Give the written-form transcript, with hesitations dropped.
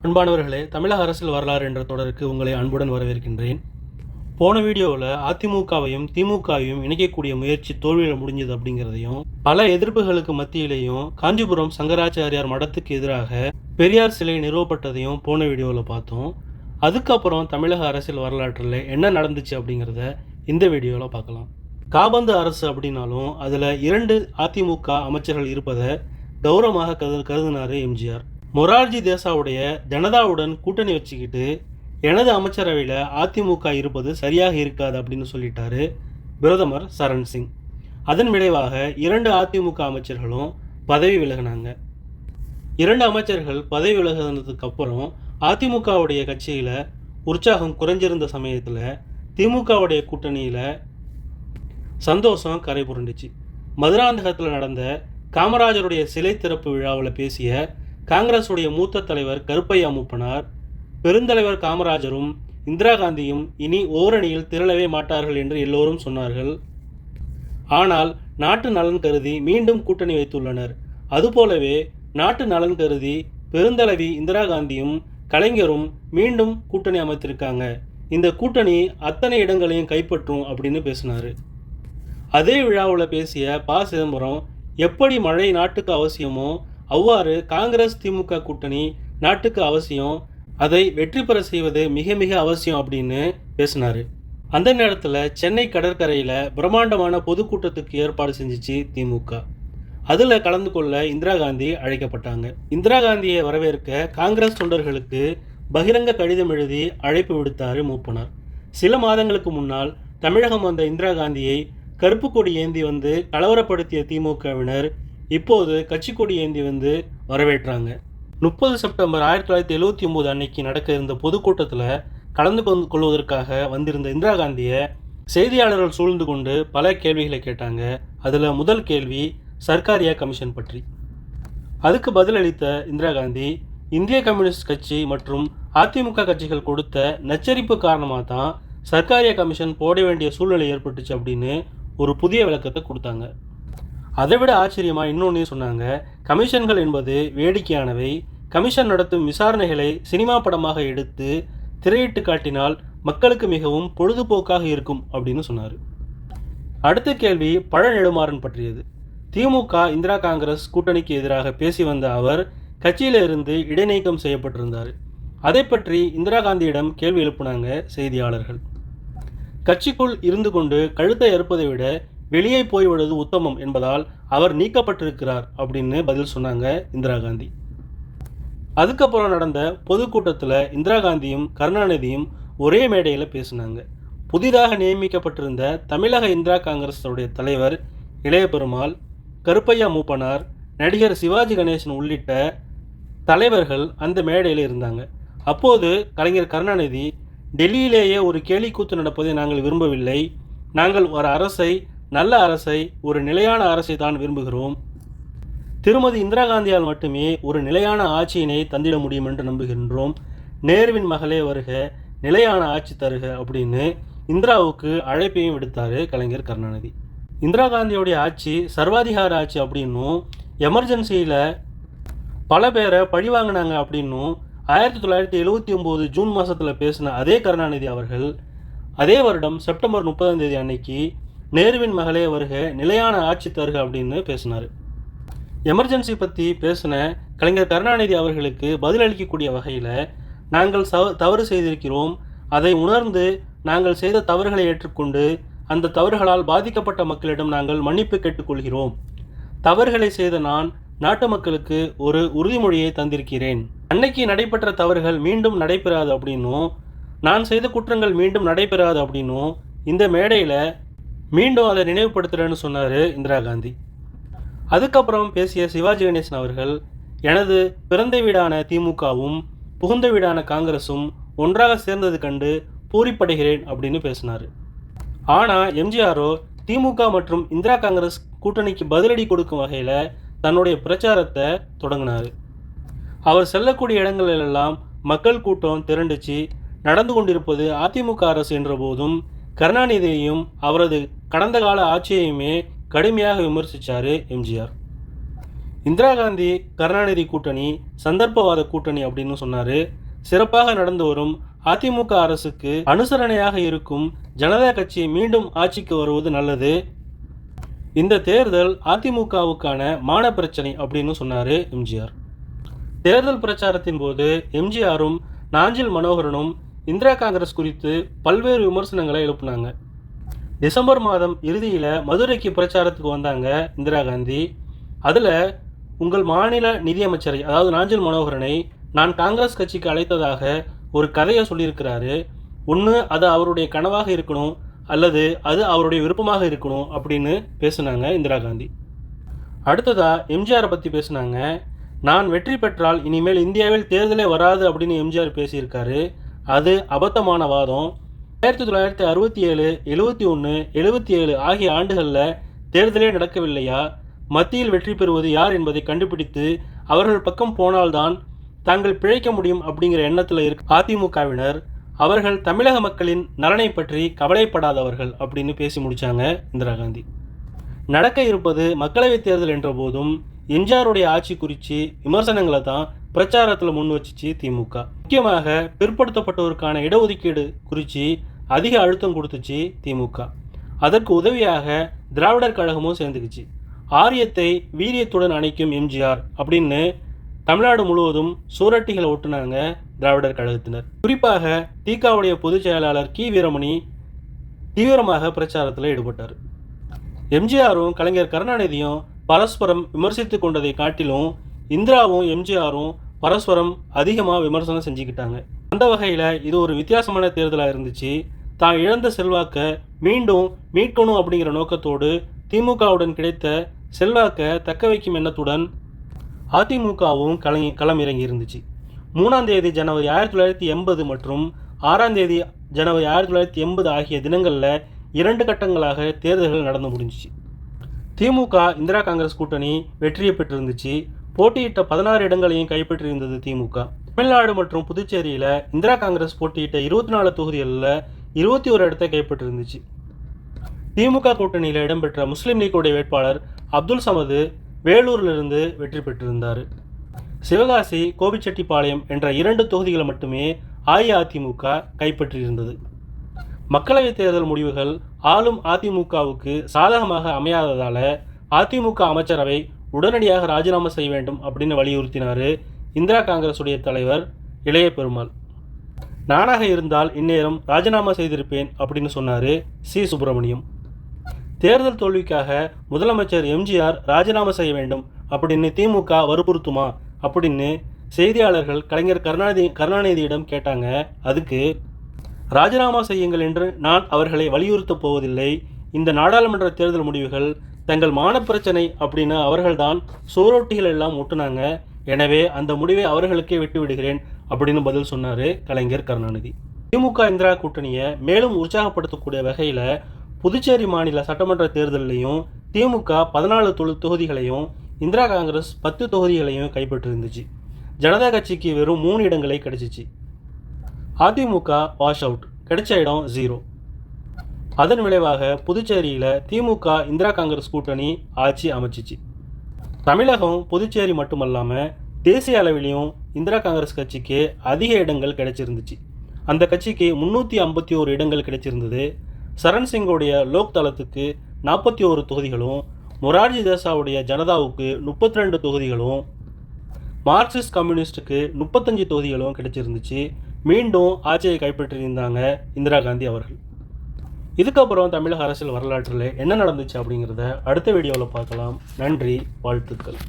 அன்பானவர்களே, தமிழக அரசியல் வரலாறு என்ற தொடருக்கு உங்களை அன்புடன் வரவேற்கின்றேன். போன வீடியோவில் அதிமுகவையும் திமுகவையும் இணைக்கக்கூடிய முயற்சி தோல்வியில் முடிஞ்சது அப்படிங்கிறதையும், பல எதிர்ப்புகளுக்கு மத்தியிலேயும் காஞ்சிபுரம் சங்கராச்சாரியார் மடத்துக்கு எதிராக பெரியார் சிலை நிறுவப்பட்டதையும் போன வீடியோவில் பார்த்தோம். அதுக்கப்புறம் தமிழக அரசியல் வரலாற்றில் என்ன நடந்துச்சு அப்படிங்கிறத இந்த வீடியோவில் பார்க்கலாம். காபந்து அரசு அப்படின்னாலும் அதில் 2 அதிமுக அமைச்சர்கள் இருப்பதை கௌரவமாக கருதினார் எம்ஜிஆர். மொரார்ஜி தேசாவுடைய ஜனதாவுடன் கூட்டணி வச்சுக்கிட்டு எனது அமைச்சரவையில் அதிமுக இருப்பது சரியாக இருக்காது அப்படின்னு சொல்லிட்டாரு பிரதமர் சரண் சிங். அதன் விளைவாக 2 அதிமுக அமைச்சர்களும் பதவி விலகினாங்க. 2 அமைச்சர்கள் பதவி விலகினதுக்கு அப்புறம் அதிமுகவுடைய கட்சியில் உற்சாகம் குறைஞ்சிருந்த சமயத்தில் திமுகவுடைய கூட்டணியில் சந்தோஷம் கரை புரண்டுச்சு. மதுராந்தகத்தில் நடந்த காமராஜருடைய சிலை திறப்பு விழாவில் பேசிய காங்கிரஸுடைய மூத்த தலைவர் கருப்பையா மூப்பனார், பெருந்தலைவர் காமராஜரும் இந்திரா காந்தியும் இனி ஓரணியில் திரளவே மாட்டார்கள் என்று எல்லோரும் சொன்னார்கள். ஆனால் நாட்டு நலன் கருதி மீண்டும் கூட்டணி வைத்துள்ளனர். அதுபோலவே நாட்டு நலன் கருதி பெருந்தலைவி இந்திரா காந்தியும் கலைஞரும் மீண்டும் கூட்டணி அமைத்திருக்காங்க. இந்த கூட்டணி அத்தனை இடங்களையும் கைப்பற்றும் அப்படின்னு பேசினார். அதே விழாவில் பேசிய ப. சிதம்பரம், எப்படி மழை நாட்டுக்கு அவசியமோ அவ்வாறு காங்கிரஸ் திமுக கூட்டணி நாட்டுக்கு அவசியம், அதை வெற்றி பெற செய்வது மிக மிக அவசியம் அப்படின்னு பேசினார். அந்த நேரத்தில் சென்னை கடற்கரையில் பிரம்மாண்டமான பொதுக்கூட்டத்துக்கு ஏற்பாடு செஞ்சிச்சு திமுக. அதில் கலந்து கொள்ள இந்திரா காந்தி அழைக்கப்பட்டாங்க. இந்திரா காந்தியை வரவேற்க காங்கிரஸ் தொண்டர்களுக்கு பகிரங்க கடிதம் எழுதி அழைப்பு விடுத்தார் மூப்பனார். சில மாதங்களுக்கு முன்னால் தமிழகம் வந்த இந்திரா காந்தியை கருப்பு கொடி ஏந்தி வந்து கலவரப்படுத்திய திமுகவினர் இப்போது கட்சி கொடி ஏந்தி வந்து வரவேற்றாங்க. 30 செப்டம்பர் 1979 அன்னைக்கு நடக்க இருந்த பொதுக்கூட்டத்தில் கலந்து கொள்வதற்காக வந்திருந்த இந்திரா காந்தியை செய்தியாளர்கள் சூழ்ந்து கொண்டு பல கேள்விகளை கேட்டாங்க. அதில் முதல் கேள்வி சர்க்காரியா கமிஷன் பற்றி. அதுக்கு பதிலளித்த இந்திரா காந்தி, இந்திய கம்யூனிஸ்ட் கட்சி மற்றும் அதிமுக கட்சிகள் கொடுத்த நச்சரிப்பு காரணமாக தான் சர்க்காரியா கமிஷன் போட வேண்டிய சூழ்நிலை ஏற்பட்டுச்சு அப்படின்னு ஒரு புதிய விளக்கத்தை கொடுத்தாங்க. அதை விட ஆச்சரியமாக இன்னொன்று சொன்னாங்க, கமிஷன்கள் என்பது வேடிக்கையானவை, கமிஷன் நடத்தும் விசாரணைகளை சினிமா படமாக எடுத்து திரையிட்டு காட்டினால் மக்களுக்கு மிகவும் பொழுதுபோக்காக இருக்கும் அப்படின்னு சொன்னார். அடுத்த கேள்வி பழ நெடுமாறன் பற்றியது. திமுக இந்திரா காங்கிரஸ் கூட்டணிக்கு எதிராக பேசி வந்த அவர் கட்சியிலிருந்து இடைநீக்கம் செய்யப்பட்டிருந்தார். அதை பற்றி இந்திரா காந்தியிடம் கேள்வி எழுப்பினாங்க செய்தியாளர்கள். கட்சிக்குள் இருந்து கொண்டு கழுத்தை அறுப்பதை விட வெளியே போய்விடுவது உத்தமம் என்பதால் அவர் நீக்கப்பட்டிருக்கிறார் அப்படின்னு பதில் சொன்னாங்க இந்திரா காந்தி. அதுக்கப்புறம் நடந்த பொதுக்கூட்டத்தில் இந்திரா காந்தியும் கருணாநிதியும் ஒரே மேடையில் பேசினாங்க. புதிதாக நியமிக்கப்பட்டிருந்த தமிழக இந்திரா காங்கிரஸுடைய தலைவர் இளைய பெருமாள், கருப்பையா மூப்பனார், நடிகர் சிவாஜி கணேசன் உள்ளிட்ட தலைவர்கள் அந்த மேடையில் இருந்தாங்க. அப்போது கலைஞர் கருணாநிதி, டெல்லியிலேயே ஒரு கேலிக்கூத்து நடப்பதை நாங்கள் விரும்பவில்லை, நாங்கள் ஒரு அரசை, நல்ல அரசை, ஒரு நிலையான அரசை தான் விரும்புகிறோம். திருமதி இந்திரா காந்தியால் மட்டுமே ஒரு நிலையான ஆட்சியினை தந்திட முடியும் என்று நம்புகின்றோம். நேருவின் மகளே வருக, நிலையான ஆட்சி தருக அப்படின்னு இந்திராவுக்கு அழைப்பையும் விடுத்தார் கலைஞர் கருணாநிதி. இந்திரா காந்தியோடைய ஆட்சி சர்வாதிகார ஆட்சி அப்படின்னும், எமர்ஜென்சியில் பல பேரை பழிவாங்கினாங்க அப்படின்னும் 1979 ஜூன் மாதத்தில் பேசின அதே கருணாநிதி அவர்கள் அதே வருடம் செப்டம்பர் 30 அன்னைக்கு நேருவின் மகளே வருக, நிலையான ஆட்சி தருக அப்படின்னு பேசினார். எமர்ஜென்சி பற்றி பேசின கலைஞர் கருணாநிதி அவர்களுக்கு பதிலளிக்கக்கூடிய வகையில், நாங்கள் தவறு செய்திருக்கிறோம், அதை உணர்ந்து நாங்கள் செய்த தவறுகளை ஏற்றுக்கொண்டு அந்த தவறுகளால் பாதிக்கப்பட்ட மக்களிடம் நாங்கள் மன்னிப்பு கேட்டுக்கொள்கிறோம். தவறுகளை செய்த நான் நாட்டு மக்களுக்கு ஒரு உறுதிமொழியை தந்திருக்கிறேன். அன்னைக்கு நடைபெற்ற தவறுகள் மீண்டும் நடைபெறாது அப்படின்னும், நான் செய்த குற்றங்கள் மீண்டும் நடைபெறாது அப்படின்னும் இந்த மேடையில் மீண்டும் அதை நினைவுபடுத்துகிறேன்னு சொன்னார் இந்திரா காந்தி. அதுக்கப்புறம் பேசிய சிவாஜி கணேசன் அவர்கள், எனது பிறந்த வீடான திமுகவும் புகுந்த வீடான காங்கிரஸும் ஒன்றாக சேர்ந்தது கண்டு பூரிப்படைகிறேன் அப்படின்னு பேசினார். ஆனால் எம்ஜிஆரோ திமுக மற்றும் இந்திரா காங்கிரஸ் கூட்டணிக்கு பதிலடி கொடுக்கும் வகையில் தன்னுடைய பிரச்சாரத்தை தொடங்கினார். அவர் செல்லக்கூடிய இடங்களிலெல்லாம் மக்கள் கூட்டம் திரண்டுச்சு. நடந்து கொண்டிருப்பது அதிமுக அரசு என்ற போதும் கருணாநிதியையும் அவரது கடந்த கால ஆட்சியையுமே கடுமையாக விமர்சித்தார் எம்ஜிஆர். இந்திரா காந்தி கருணாநிதி கூட்டணி சந்தர்ப்பவாத கூட்டணி அப்படின்னு சொன்னார். சிறப்பாக நடந்து வரும் அதிமுக அரசுக்கு அனுசரணையாக இருக்கும் ஜனதா கட்சி மீண்டும் ஆட்சிக்கு வருவது நல்லது. இந்த தேர்தல் அதிமுகவுக்கான மான பிரச்சனை அப்படின்னு சொன்னார் எம்ஜிஆர். தேர்தல் பிரச்சாரத்தின் போது எம்ஜிஆரும் நாஞ்சில் மனோகரனும் இந்திரா காங்கிரஸ் குறித்து பல்வேறு விமர்சனங்களை எழுப்பினாங்க. டிசம்பர் மாதம் இறுதியில் மதுரைக்கு பிரச்சாரத்துக்கு வந்தாங்க இந்திரா காந்தி. அதில் உங்கள் மாநில நிதியமைச்சரை, அதாவது நாஞ்சில் மனோகரனை நான் காங்கிரஸ் கட்சிக்கு அழைத்ததாக ஒரு கதையை சொல்லியிருக்கிறாரு. ஒன்று அது அவருடைய கனவாக இருக்கணும், அல்லது அது அவருடைய விருப்பமாக இருக்கணும் அப்படின்னு பேசுனாங்க இந்திரா காந்தி. அடுத்ததாக எம்ஜிஆரை பற்றி பேசுனாங்க. நான் வெற்றி பெற்றால் இனிமேல் இந்தியாவில் தேர்தலே வராது அப்படின்னு எம்ஜிஆர் பேசியிருக்காரு. அது அபத்தமான வாதம். 1967, 71, 77 ஆகிய ஆண்டுகளில் தேர்தலே நடக்கவில்லையா? மத்தியில் வெற்றி பெறுவது யார் என்பதை கண்டுபிடித்து அவர்கள் பக்கம் போனால்தான் தாங்கள் பிழைக்க முடியும் அப்படிங்கிற எண்ணத்தில் இருக்க அதிமுகவினர் அவர்கள் தமிழக மக்களின் நலனை பற்றி கவலைப்படாதவர்கள் அப்படின்னு பேசி முடித்தாங்க இந்திரா காந்தி. நடக்க இருப்பது மக்களவைத் தேர்தல் என்ற போதும் எம்ஜிஆருடைய ஆட்சி குறித்து விமர்சனங்களை தான் பிரச்சாரத்தில் முன் வச்சிச்சு திமுக. முக்கியமாக பிற்படுத்தப்பட்டோருக்கான இடஒதுக்கீடு குறித்து அதிக அழுத்தம் கொடுத்துச்சு திமுக. அதற்கு உதவியாக திராவிடர் கழகமும் சேர்ந்துக்குச்சு. ஆரியத்தை வீரியத்துடன் அணைக்கும் எம்ஜிஆர் அப்படின்னு தமிழ்நாடு முழுவதும் சூரட்டிகளை ஒட்டுனாங்க திராவிடர் கழகத்தினர். குறிப்பாக திகாவுடைய பொதுச் செயலாளர் கி வீரமணி தீவிரமாக பிரச்சாரத்தில் ஈடுபட்டார். எம்ஜிஆரும் கலைஞர் கருணாநிதியும் பரஸ்பரம் விமர்சித்து கொண்டதை காட்டிலும் இந்திராவும் எம்ஜிஆரும் பரஸ்பரம் அதிகமாக விமர்சனம் செஞ்சுக்கிட்டாங்க. அந்த வகையில் இது ஒரு வித்தியாசமான தேர்தலாக இருந்துச்சு. தான் இழந்த செல்வாக்கை மீண்டும் மீட்கணும் அப்படிங்கிற நோக்கத்தோடு திமுகவுடன் கிடைத்த செல்வாக்கை தக்க வைக்கும் எண்ணத்துடன் அதிமுகவும் களம் இறங்கி இருந்துச்சு. 3ஆம் தேதி ஜனவரி 1980 மற்றும் 6ஆம் தேதி ஜனவரி 1980 ஆகிய தினங்களில் 2 கட்டங்களாக தேர்தல்கள் நடந்து முடிஞ்சிச்சு. திமுக இந்திரா காங்கிரஸ் கூட்டணி வெற்றியை பெற்றிருந்துச்சு. போட்டியிட்ட 16 இடங்களையும் கைப்பற்றியிருந்தது திமுக. தமிழ்நாடு மற்றும் புதுச்சேரியில் இந்திரா காங்கிரஸ் போட்டியிட்ட 24 தொகுதிகளில் 21 இடத்தை கைப்பற்றிருந்துச்சு. திமுக கூட்டணியில் இடம்பெற்ற முஸ்லீம் லீக்குடைய வேட்பாளர் அப்துல் சமது வேலூரிலிருந்து வெற்றி பெற்றிருந்தார். சிவகாசி, கோபிச்செட்டிப்பாளையம் என்ற 2 தொகுதிகளை மட்டுமே அஇஅதிமுக கைப்பற்றியிருந்தது. மக்களவைத் தேர்தல் முடிவுகள் ஆளும் அதிமுகவுக்கு சாதகமாக அமையாததால் அதிமுக அமைச்சரவை உடனடியாக ராஜினாமா செய்ய வேண்டும் அப்படின்னு வலியுறுத்தினார் இந்திரா காங்கிரசுடைய தலைவர் இளைய பெருமாள். நானாக இருந்தால் இந்நேரம் ராஜினாமா செய்திருப்பேன் அப்படின்னு சொன்னார் சி. சுப்பிரமணியம். தேர்தல் தோல்விக்காக முதலமைச்சர் எம்ஜிஆர் ராஜினாமா செய்ய வேண்டும் அப்படின்னு திமுக வற்புறுத்துமா அப்படின்னு செய்தியாளர்கள் கலைஞர் கருணாநிதியிடம் கேட்டாங்க. அதுக்கு ராஜினாமா செய்யுங்கள் என்று நான் அவர்களை வலியுறுத்தப் போவதில்லை. இந்த நாடாளுமன்ற தேர்தல் முடிவுகள் தங்கள் மான பிரச்சனை அப்படின்னு அவர்கள்தான் சோரோட்டிகள் எல்லாம் ஒட்டுனாங்க. எனவே அந்த முடிவை அவர்களுக்கே விட்டு விடுகிறேன் அப்படின்னு பதில் சொன்னார் கலைஞர் கருணாநிதி. திமுக இந்திரா கூட்டணியை மேலும் உற்சாகப்படுத்தக்கூடிய வகையில் புதுச்சேரி மாநில சட்டமன்ற தேர்தலையும் திமுக 14 தொகுதிகளையும் இந்திரா காங்கிரஸ் 10 தொகுதிகளையும் கைப்பற்றிருந்துச்சு. ஜனதா கட்சிக்கு வெறும் 3 இடங்களை கிடைச்சிச்சு. அதிமுக வாஷ் அவுட், கிடைச்ச இடம் 0. அதன் விளைவாக புதுச்சேரியில் திமுக இந்திரா காங்கிரஸ் கூட்டணி ஆட்சி அமைச்சிச்சு. தமிழகம், புதுச்சேரி மட்டுமல்லாமல் தேசிய அளவிலையும் இந்திரா காங்கிரஸ் கட்சிக்கு அதிக இடங்கள் கிடைச்சிருந்துச்சு. அந்த கட்சிக்கு 351 இடங்கள் கிடைச்சிருந்தது. சரண் சிங்கோடைய லோக் தளத்துக்கு 41 தொகுதிகளும், மொரார்ஜி தேசாவுடைய ஜனதாவுக்கு 32 தொகுதிகளும், மார்க்சிஸ்ட் கம்யூனிஸ்டுக்கு 35 தொகுதிகளும் கிடைச்சிருந்துச்சு. மீண்டும் ஆட்சியை கைப்பற்றியிருந்தாங்க இந்திரா காந்தி அவர்கள். இதுக்கப்புறம் தமிழக அரசியல் வரலாற்றில் என்ன நடந்துச்சு அப்படிங்கிறத அடுத்த வீடியோவில் பார்க்கலாம். நன்றி, வாழ்த்துக்கள்.